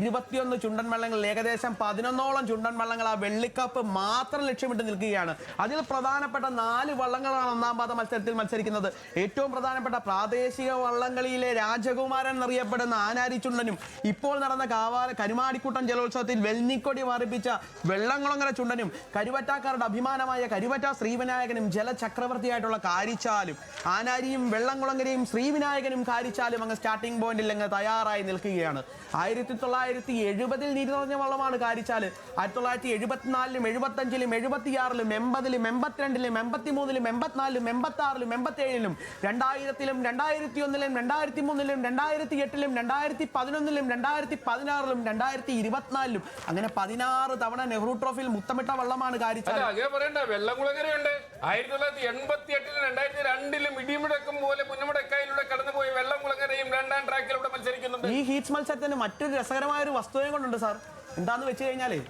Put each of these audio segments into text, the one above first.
21 ചുണ്ടൻ വള്ളങ്ങളിൽ ഏകദേശം 11ഓളം ചുണ്ടൻ വള്ളങ്ങൾ ആ വെള്ളിക്കപ്പ് മാത്രം ലക്ഷ്യമിട്ട് നിൽക്കുകയാണ്. അതിൽ പ്രധാനപ്പെട്ട 4 വള്ളങ്ങളാണ് ഒന്നാം പാദ മത്സരത്തിൽ മത്സരിക്കുന്നത്. ഏറ്റവും പ്രധാനപ്പെട്ട പ്രാദേശിക വള്ളംകളിയിലെ രാജകുമാരൻ എന്നറിയപ്പെടുന്ന ആനാരി ചുണ്ടനും ഇപ്പോൾ നടന്ന കരുമാടിക്കുട്ടൻ ജലോത്സവത്തിൽ വെള്ളിക്കൊടി വാറിപ്പിച്ച വെള്ളംകുളങ്ങര ചുണ്ടനും കരുവറ്റാക്കാരുടെ അഭിമാനമായ കരുവറ്റ ശ്രീവിനായകനും ജലചക്രവർത്തിയായിട്ടുള്ള കാരിച്ചാലും ആനാരിയും വെള്ളംകുളങ്ങരയും ശ്രീവിനായകനും കാരിച്ചാലും അങ്ങ് സ്റ്റാർട്ടിംഗ് പോയിന്റിൽ അങ്ങ് തയ്യാറായി നിൽക്കുകയാണ്. 1970 നീരിനിറഞ്ഞ വള്ളമാണ് കാരിച്ചാല്. 1974-ലും 75-ലും 76-ലും 80-ലും 82-ലും 83-ലും 84-ലും 86-ലും 87-ലും 2000-ലും 2001-ലും 2003-ലും 2008-ലും 2011-ലും 2016-ലും 2024-ലും അങ്ങനെ 16 തവണ നെഹ്റു ട്രോഫിയിൽ മുത്തമിട്ട വള്ളമാണ് കാരിച്ചാല്. വെള്ളംകുളങ്ങരയുണ്ട്. 1988-ലും 2002-ലും ഇടിമുടക്കം പോലെ പുന്നമടക്കായലിലൂടെ കടന്നുപോയി വെള്ളംകുളങ്ങരയും 2ാം ട്രാക്കിലൂടെ മത്സരിക്കുന്നുണ്ട്. ഈ ഹീറ്റ്സ് മത്സരത്തിന് മറ്റൊരു രസകരമായ ഒരു വസ്തുതയും കൊണ്ടുണ്ട് സാർ. എന്താന്ന് വെച്ച് കഴിഞ്ഞാല്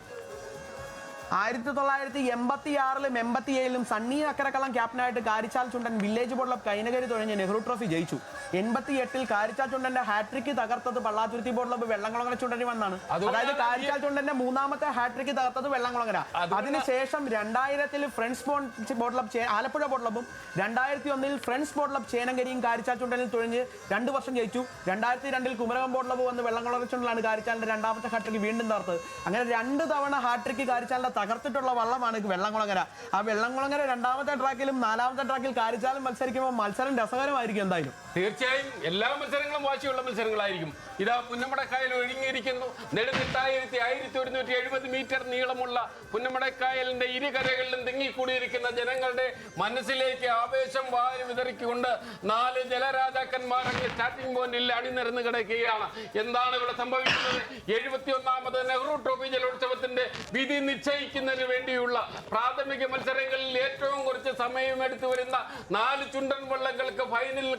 1986-ലും 87-ലും സണ്ണി അക്കരക്കളം ക്യാപ്റ്റനായിട്ട് Karichal Chundan village boat club Kainakary തുഴഞ്ഞ് നെഹ്റു ട്രോഫി ജയിച്ചു. 88-ൽ കാരിച്ചാൽ ചുണ്ടന്റെ ഹാട്രിക്ക് തകർത്തത് പള്ളാത്തുരുത്തി ബോർഡ് ക്ലബ് വെള്ളംകുളങ്ങര ചുണ്ടനി വന്നാണ്. അതായത് കാരിച്ചാൽ ചുണ്ടന്റെ 3ാമത്തെ ഹാട്രിക്ക് തകർത്തത് വെള്ളംകുളങ്ങര. അതിനുശേഷം 2000-ൽ friends boat club Alappuzha boat ക്ലബും 2001-ൽ ഫ്രണ്ട്സ് ബോർഡ് ക്ലബ് ചേനങ്കരിയും കാരിച്ചാൽ ചുണ്ടനിൽ തുഴഞ്ഞ് 2 വർഷം ജയിച്ചു. 2002-ൽ കുമരകം ബോർഡ് ക്ലബ് വന്ന് വെള്ളംകുളങ്ങര ചുണ്ടലാണ് കാരിച്ചാലിന്റെ 2ാമത്തെ ഹാട്രിക്ക് വീണ്ടും തകർത്തത്. അങ്ങനെ 2 തവണ ഹാട്രിക്ക് കാരിച്ചാലിന്റെ തകർത്തിട്ടുള്ള വള്ളമാണ് വെള്ളംകുളങ്ങര. ആ വെള്ളംകുളങ്ങര 2ാമത്തെ ട്രാക്കിലും 4ാമത്തെ ട്രാക്കിൽ കാരിച്ചാലും മത്സരിക്കുമ്പോൾ മത്സരം രസകരമായിരിക്കും. എന്തായാലും തീർച്ചയായും എല്ലാ മത്സരങ്ങളും വാശിയുള്ള മത്സരങ്ങളായിരിക്കും. ഇതാ പുന്നമടക്കായൽ ഒഴുങ്ങിയിരിക്കുന്നു. നെടുന്നിട്ടായിരത്തി 1170 മീറ്റർ നീളമുള്ള പുന്നമടക്കായലിന്റെ ഇരുകരകളിലും തിങ്ങിക്കൂടിയിരിക്കുന്ന ജനങ്ങളുടെ മനസ്സിലേക്ക് ആവേശം വാരി വിതറിക്കൊണ്ട് 4 ജലരാജാക്കന്മാരങ്ങ് സ്റ്റാർട്ടിംഗ് പോയിന്റിൽ അണിനിരന്ന് കിടക്കുകയാണ്. എന്താണ് ഇവിടെ സംഭവിക്കുന്നത്? 71ാമത് നെഹ്റു ട്രോഫി ജലോത്സവത്തിന്റെ വിധി നിശ്ചയിക്കുന്നതിന് വേണ്ടിയുള്ള പ്രാഥമിക മത്സരങ്ങളിൽ ഏറ്റവും കുറച്ച് സമയം എടുത്തു വരുന്ന 4 ചുണ്ടൻ വള്ളങ്ങൾക്ക് ഫൈനലിൽ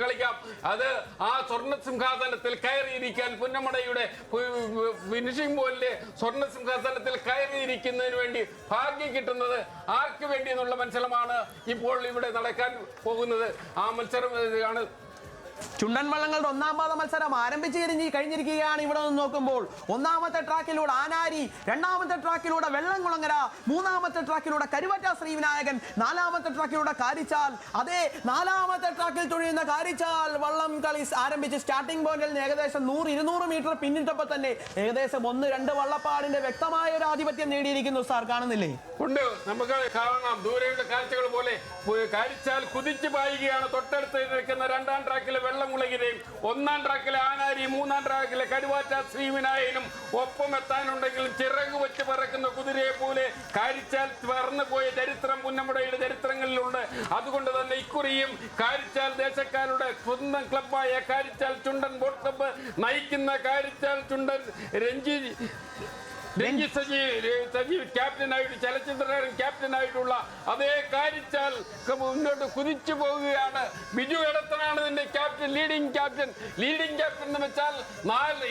കളിക്കാം. അത് ആ സ്വർണ്ണ സിംഹാസനത്തിൽ കയറിയിരിക്കാൻ പുന്നമടയുടെ ഫിനിഷിംഗ് പോയിന്റിലെ സ്വർണ്ണ സിംഹാസനത്തിൽ കയറിയിരിക്കുന്നതിന് വേണ്ടി ഭാഗ്യം കിട്ടുന്നത് ആർക്ക് വേണ്ടി എന്നുള്ള മത്സരമാണ് ഇപ്പോൾ ഇവിടെ നടക്കാൻ പോകുന്നത്. ആ മത്സരം ആണ് ചുണ്ടൻ വള്ളങ്ങളുടെ 1ാം പാദ മത്സരം ആരംഭിച്ചു കഴിഞ്ഞിരിക്കുകയാണ്. ഇവിടെ നിന്ന് നോക്കുമ്പോൾ 1ാമത്തെ ട്രാക്കിലൂടെ ആനാരി, 2ാമത്തെ ട്രാക്കിലൂടെ വെള്ളംകുളങ്ങര, 3ാമത്തെ ട്രാക്കിലൂടെ കരുവറ്റ ശ്രീവിനായകൻ, 4ാമത്തെ ട്രാക്കിലൂടെ കാരിച്ചാൽ. അതേ 4ാമത്തെ ട്രാക്കിൽ തുഴയുന്ന കാരിച്ചാൽ വള്ളം കളി ആരംഭിച്ച് സ്റ്റാർട്ടിംഗ് പോയിന്റിൽ ഏകദേശം 100-200 മീറ്റർ പിന്നിട്ടപ്പോൾ തന്നെ ഏകദേശം 1-2 വള്ളപ്പാടിന്റെ വ്യക്തമായ ഒരു ആധിപത്യം നേടിയിരിക്കുന്നു. സാർ കാണുന്നില്ലേ? ഉണ്ട്, നമുക്ക് കാണാം. ദൂരെയുള്ള കാഴ്ചകൾ പോലെ കാരിച്ചാൽ കുതിച്ചു പായുകയാണ്. തൊട്ടടുത്ത് നിൽക്കുന്ന 2ാം ട്രാക്കിലെ വെള്ളംകുളങ്ങരയും 1ാം ട്രാക്കിലെ ആനാരി, 3ാം ട്രാക്കിലെ കരുവാറ്റ ശ്രീവിനായകനും ഒപ്പം എത്താനുണ്ടെങ്കിലും ചിറകു വെച്ച് പറക്കുന്ന കുതിരയെ പോലെ കാരിച്ചാൽ പറന്നു പോയ ചരിത്രം പുന്നമടയുടെ ചരിത്രങ്ങളിലുണ്ട്. അതുകൊണ്ട് തന്നെ ഇക്കുറിയും കാരിച്ചാൽ ദേശക്കാരുടെ സ്വന്തം ക്ലബായ കാരിച്ചാൽ ചുണ്ടൻ ബോട്ട് ക്ലബ്ബ് നയിക്കുന്ന കാരിച്ചാൽ ചുണ്ടൻ രഞ്ജിത്ത് സജീവ് ക്യാപ്റ്റനായിട്ട്, ചലച്ചിത്രകാരൻ ക്യാപ്റ്റനായിട്ടുള്ള അതേ കാരിച്ചാൽ മുന്നോട്ട് കുതിച്ചു പോവുകയാണ്. ബിജു എടത്തനാണ് ഇതിന്റെ captain, leading captain. Leading captain എന്ന് വെച്ചാൽ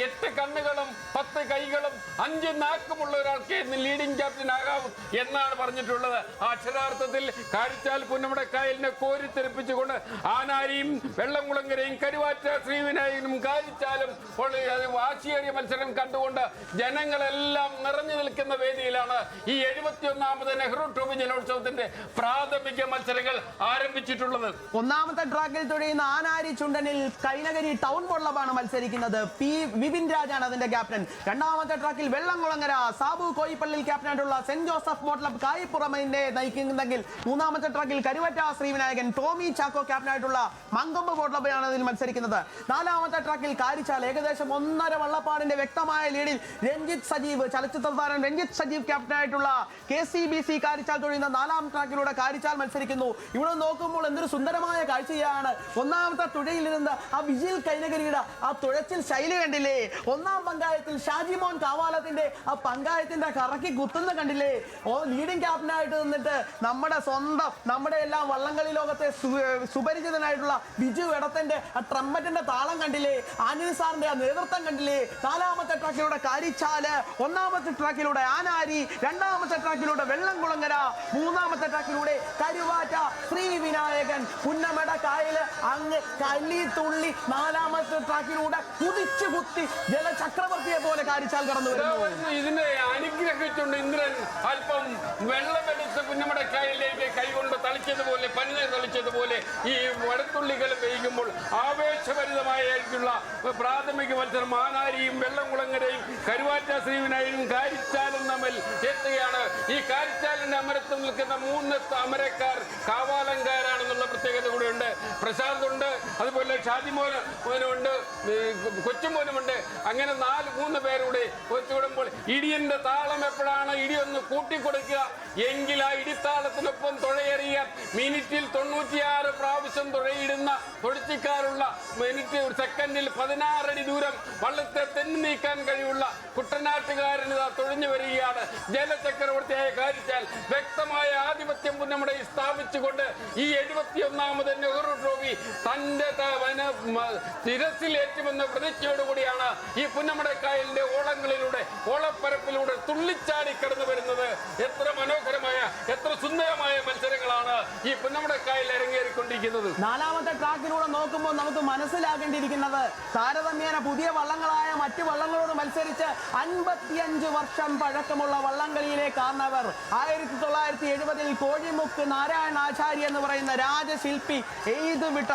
8 കണ്ണുകളും 10 കൈകളും 5 നാക്കുമുള്ള ഒരാൾക്ക് ലീഡിംഗ് ക്യാപ്റ്റൻ ആകാവും എന്നാണ് പറഞ്ഞിട്ടുള്ളത്. അക്ഷരാർത്ഥത്തിൽ കാരിച്ചാൽ പുന്നമടക്കായലിനെ കോരിത്തെറിപ്പിച്ചുകൊണ്ട് ആനാരിയും വെള്ളംകുളങ്ങരയും കരുവാറ്റ ശ്രീവിനായകനും കാരിച്ചാലും വാശിയേറിയ മത്സരം കണ്ടുകൊണ്ട് ജനങ്ങളെല്ലാം നിറഞ്ഞു നിൽക്കുന്ന വേദിയിലാണ് ഈ 71ാമത് നെഹ്റു ട്രോഫി ജലോത്സവത്തിന്റെ പ്രാഥമിക മത്സരങ്ങൾ ആരംഭിച്ചിട്ടുള്ളത്. 1ാമത്തെ ട്രാക്കിൽ തുഴയുന്ന ആനാരി ചുണ്ടനിൽ കൈനകരി ടൗൺ ബോട്ട് ക്ലബ്ബാണ് മത്സരിക്കുന്നത്. പി വിപിൻ രാജാണ് അതിന്റെ ക്യാപ്റ്റൻ. 2ാമത്തെ ട്രാക്കിൽ വെള്ളംകുളങ്ങര സാബു കോയിപ്പള്ളിൽ ക്യാപ്റ്റനായിട്ടുള്ള സെന്റ് ജോസഫ് ബോട്ട് ക്ലബ്ബ് കായിപ്പുറമിന്റെ നയിക്കുന്നെങ്കിൽ 3ാമത്തെ ട്രാക്കിൽ കരുവറ്റ ശ്രീവിനായകൻ ടോമി ചാക്കോ ക്യാപ്റ്റനായിട്ടുള്ള മങ്കൊമ്പ് ബോട്ട് ക്ലബ്ബാണ് ഇതിൽ മത്സരിക്കുന്നത്. 4ാമത്തെ ട്രാക്കിൽ കാരിച്ചാൽ ഏകദേശം 1.5 വള്ളപ്പാടിന്റെ വ്യക്തമായ ലീഡിൽ രഞ്ജിത്ത് സജീവ്, ചലച്ചിത്ര താരം രഞ്ജിത്ത് സജീവ് ക്യാപ്റ്റനായിട്ടുള്ള KCBC കാരിച്ചാൽ തുഴയുന്ന 4ാം ട്രാക്കിലൂടെ കാരിച്ചാൽ മത്സരിക്കുന്നു. ഇവിടെ നോക്കുമ്പോൾ എന്തൊരു സുന്ദരമായ കാഴ്ചയാണ്. 1ാമത്തെ തുഴയിൽ നിന്ന് ആ വിജിൽ കൈനകരിയുടെ ആ തുഴച്ചിൽ ശൈലി കണ്ടില്ലേ? 1ാം പങ്കായത്തിൽ ഷാജിമോൻ കാവാല കുട്ടിക്കാലത്തിന്റെ ആ പങ്കായത്തിന്റെ കറക്കി കുത്തുന്ന കണ്ടില്ലേ? ലീഡിംഗ് ക്യാപ്റ്റനായിട്ട് നിന്നിട്ട് നമ്മുടെ എല്ലാം വള്ളംകളി ലോകത്തെ സുപരിചിതനായിട്ടുള്ള ബിജു എടത്തന്റെ ആ ട്രംപറ്റിന്റെ താളം കണ്ടില്ലേ? ആന്റണി സാറിന്റെ ആ നേതൃത്വം കണ്ടില്ലേ? 4ാമത്തെ ട്രാക്കിലൂടെ കാരിച്ചാല്, 1ാമത്തെ ട്രാക്കിലൂടെ ആനാരി, 2ാമത്തെ ട്രാക്കിലൂടെ വെള്ളംകുളങ്ങര, 3ാമത്തെ ട്രാക്കിലൂടെ കരുവാറ്റ ശ്രീവിനായകൻ, പുന്നമട കായല് അങ്ങ് കല്ലി തുള്ളി 4ാമത്തെ ട്രാക്കിലൂടെ കുതിച്ചു കുത്തി ജലചക്രവർത്തിയെ പോലെ കാരിച്ചാൽ കടന്നു വരുന്നു. ഇതിനെ അനുഗ്രഹിച്ചുകൊണ്ട് ഇന്ദ്രൻ അല്പം വെള്ളമെടുത്ത് പുന്നമട കായലിലേക്ക് കൈകൊണ്ട് തളിച്ചതുപോലെ പനിനെ തളിച്ചതുപോലെ ഈ വടത്തുള്ളികൾ പെയ്യുമ്പോൾ ആവേശഭരിതമായിട്ടുള്ള പ്രാഥമിക മത്സരം ആനാരിയും വെള്ളംകുളങ്ങരയും കരുവാറ്റ ശ്രീവിനായകനും കാരിച്ചാലും തമ്മിൽ എത്തുകയാണ്. ഈ കാരിച്ചാലിന്റെ അമരത്ത് നിൽക്കുന്ന 3 അമരക്കാർ കാവാലങ്കാരാണെന്നുള്ള പ്രത്യേകത കൂടെയുണ്ട്. പ്രശാന്ത് ഉണ്ട്, അതുപോലെ ഷാജിമോനുണ്ട്, കൊച്ചുമോനുമുണ്ട്. അങ്ങനെ 3 പേരുടെ ഒത്തുകൂടുമ്പോൾ ഇടിയന്റെ താളം എപ്പോഴാണ് ഇടിയൊന്ന് കൂട്ടിക്കൊടുക്കുക എങ്കിൽ ആ ഇടിത്താളത്തിനൊപ്പം തുഴയെറിയാൻ മിനിറ്റിൽ 96 പ്രാവശ്യം തുഴയിടുന്ന തൊഴിച്ചിക്കാറുള്ള സെക്കൻഡിൽ 16 അടി ദൂരം വള്ളത്തെ തെന്നി നീക്കാൻ കഴിവുള്ള കുട്ടനാട്ടുകാരനിതാ തുഴഞ്ഞു വരികയാണ്. ജലചക്രവർത്തിയായ കാരിച്ചാൽ വ്യക്തമായ ആധിപത്യം പുന്നമടയിൽ സ്ഥാപിച്ചുകൊണ്ട് ഈ 71ാമത് നെഹ്റു ട്രോഫി തന്റെ ശിരസിലേറ്റുമെന്ന പ്രതിജ്ഞയോടുകൂടിയാണ് ഈ പുന്നമടക്കായലിന്റെ ഓളങ്ങളിലൂടെ ഓളപ്പരപ്പിലൂടെ തുള്ളിച്ചാടി കടന്നു വരുന്നത്. എത്ര മനോഹരമായ, എത്ര സുന്ദരമായ മത്സരങ്ങളാണ് ഈ പുന്നമടക്കായലിൽ ഇറങ്ങിയിരിക്കൊണ്ടിരിക്കുന്നത്. 4ാമത്തെ ട്രാക്കിലൂടെ നോക്കുമ്പോൾ നമുക്ക് മനസ്സിലാക്കേണ്ടിയിരിക്കുന്നത് താരതമ്യേന പുതിയ വള്ളങ്ങളായ മറ്റു വള്ളങ്ങളോട് മത്സരിച്ച് 55 വർഷം പഴക്കമുള്ള വള്ളംകളിയിലേക്കാർന്നവർ 1970-ൽ കോഴിമുക്ക് നാരായണാചാര്യ എന്ന് പറയുന്ന രാജശില്പി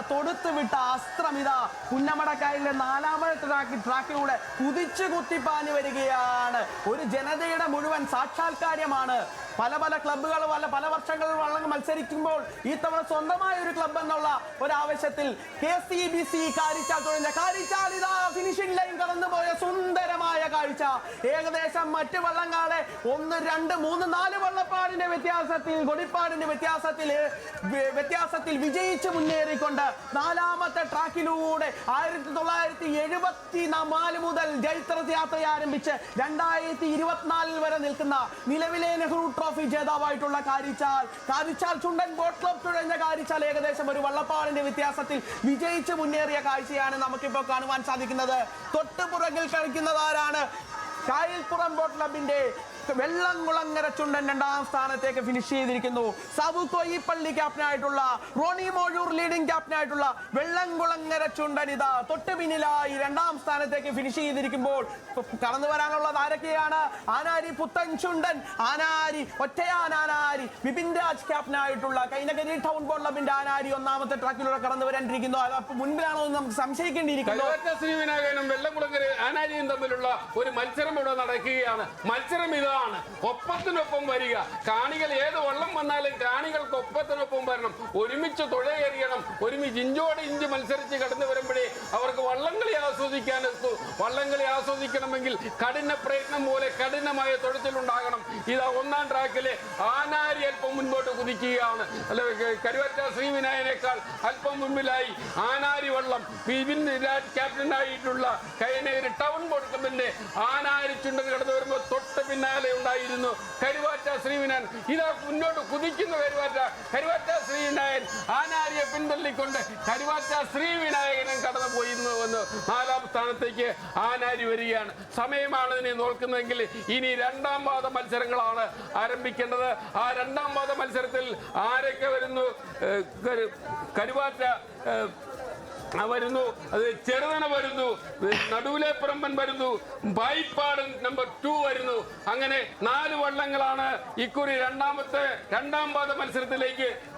തൊടുത്തുവിട്ട അസ്ത്രമിത പുന്നമടക്കായലിന്റെ 4ാമത്തെ ട്രാക്കിലൂടെ കുതിച്ചു കുത്തിപ്പാഞ്ഞു വരികയാണ്. ഒരു ജനതയുടെ മുഴുവൻ സാക്ഷാത്കാര്യമാണ്. പല ക്ലബ്ബുകൾ പല വർഷങ്ങളിൽ വള്ളം മത്സരിക്കുമ്പോൾ ഈ തവണ സ്വന്തമായ ഒരു ക്ലബ്ബ് എന്നുള്ള ഒരാവശ്യത്തിൽ KCBC കാരിച്ചാൽ തുഴഞ്ഞ കാരിച്ചാൽ ഇതാ ഫിനിഷിംഗ് ലൈൻ കടന്നുപോയ സുന്ദരമായ കാഴ്ച. ഏകദേശം മറ്റ് വള്ളങ്ങളെ 1, 2, 3, 4 വള്ളപ്പാടിന്റെ കൊടിപ്പാടിന്റെ വ്യത്യാസത്തിൽ വിജയിച്ച് മുന്നേറിക്കൊണ്ട് 4ാമത്തെ ട്രാക്കിലൂടെ 1974 മുതൽ ജൈത്രയാത്ര ആരംഭിച്ച് 2024 വരെ നിൽക്കുന്ന നിലവിലെ Nehru trophy ജേതാവായിട്ടുള്ള Karichal Chundan boat club തുഴഞ്ഞ Karichal ഏകദേശം ഒരു വള്ളപ്പാടിന്റെ വ്യത്യാസത്തിൽ വിജയിച്ച് മുന്നേറിയ കാഴ്ചയാണ് നമുക്കിപ്പോൾ കാണുവാൻ സാധിക്കുന്നത്. തൊട്ടുപുറകിൽ കളിക്കുന്നത് ആരാണ്? കായൽപ്പുറം ബോട്ട് ക്ലബിന്റെ വെള്ളംകുളങ്ങര ചുണ്ടൻ 2ാം സ്ഥാനത്തേക്ക് ഫിനിഷ് ചെയ്തിരിക്കുന്നു. സബു കൊയ്യപ്പള്ളി ക്യാപ്റ്റനായിട്ടുള്ള റോണി മോഴൂർ ലീഡിംഗ് ക്യാപ്റ്റനായിട്ടുള്ള വെള്ളംകുളങ്ങര ചുണ്ടൻ ഇതാ തൊട്ട് പിന്നിലായി 2ാം സ്ഥാനത്തേക്ക് ഫിനിഷ് ചെയ്തിരിക്കുമ്പോൾ കടന്നു വരാനുള്ളത് ആരൊക്കെയാണ്? ആനാരി പുത്തൻ ചുണ്ടൻ, ആനാരി ഒറ്റയാനാരി വിപിൻ രാജ് ക്യാപ്റ്റനായിട്ടുള്ള കൈനകരി ടൗൺ ബോട്ട് ക്ലബിന്റെ ആനാരി 1ാമത്തെ ട്രാക്കിലൂടെ കടന്നു വരാനിരിക്കുന്നു. മുൻപിലാണോ എന്ന് നമുക്ക് സംശയിക്കേണ്ടിയിരിക്കുന്നു. ശ്രീവിനായകനും വെള്ളംകുളങ്ങര ആനാരിയും തമ്മിലുള്ള ഒരു മത്സരം ഇവിടെ നടക്കുകയാണ്. മത്സരം ഇതാണ്, ഒപ്പത്തിനൊപ്പം വരിക. കാണികൾ ഏത് വള്ളം വന്നാലും കാണികൾക്ക് ഒപ്പത്തിനൊപ്പം വരണം, ഒരുമിച്ച് തുഴയെറിയണം, ഒരുമിച്ച് ഇഞ്ചോട് ഇഞ്ച് മത്സരിച്ച് കടന്നു വരുമ്പോഴേ അവർക്ക് വള്ളംകളി ആസ്വദിക്കാനെത്തു. വള്ളംകളി ആസ്വദിക്കണമെങ്കിൽ കഠിന പ്രയത്നം പോലെ കഠിനമായ തുഴച്ചിലുണ്ടാകണം. ഇതാ 1ാം ട്രാക്കിലെ ആനാരി അല്പം മുൻപോട്ട് കുതിക്കുകയാണ്. കരുവാറ്റ ശ്രീവിനായനേക്കാൾ അല്പം മുൻപിലായി ആനാരി വള്ളം വിപിൻ രാജ് ക്യാപ്റ്റനായിട്ടുള്ള കൈനഗരി ടൗൺ ബോട്ട് ക്ലബിന്റെ ആനാരി ചുണ്ടൻ കടന്നു വരുമ്പോൾ തൊട്ട് പിന്നാലെ ഉണ്ടായിരുന്നു കരുവാറ്റ ശ്രീവിനായൻ. ഇതാ മുന്നോട്ട് കുതിക്കുന്ന കരുവാറ്റ ശ്രീവിനായൻ ആനാരിയെ പിന്തള്ളിക്കൊണ്ട് കരുവാറ്റ ശ്രീവിനായകനും കടന്നു പോയിരുന്നു. 4ാം സ്ഥാനത്തേക്ക് ആനാരി വരികയാണ്. സമയമാണ് ഇതിനെ നോക്കുന്നതെങ്കിൽ ഇനി 2ാം പാദ മത്സരങ്ങളാണ് ആരംഭിക്കേണ്ടത്. ആ 2ാം പാദ മത്സരത്തിൽ ആരൊക്കെ വരുന്നു? കരുവാറ്റ വരുന്നു, അത് ചെറുതന വരുന്നു, നടുവിലെ പറമ്പൻ വരുന്നു, ബായിപ്പാടൻ നമ്പർ 2 വരുന്നു. അങ്ങനെ 4 വള്ളങ്ങളാണ് ഇക്കുറി 2ാം പാദ മത്സരത്തിലേക്ക്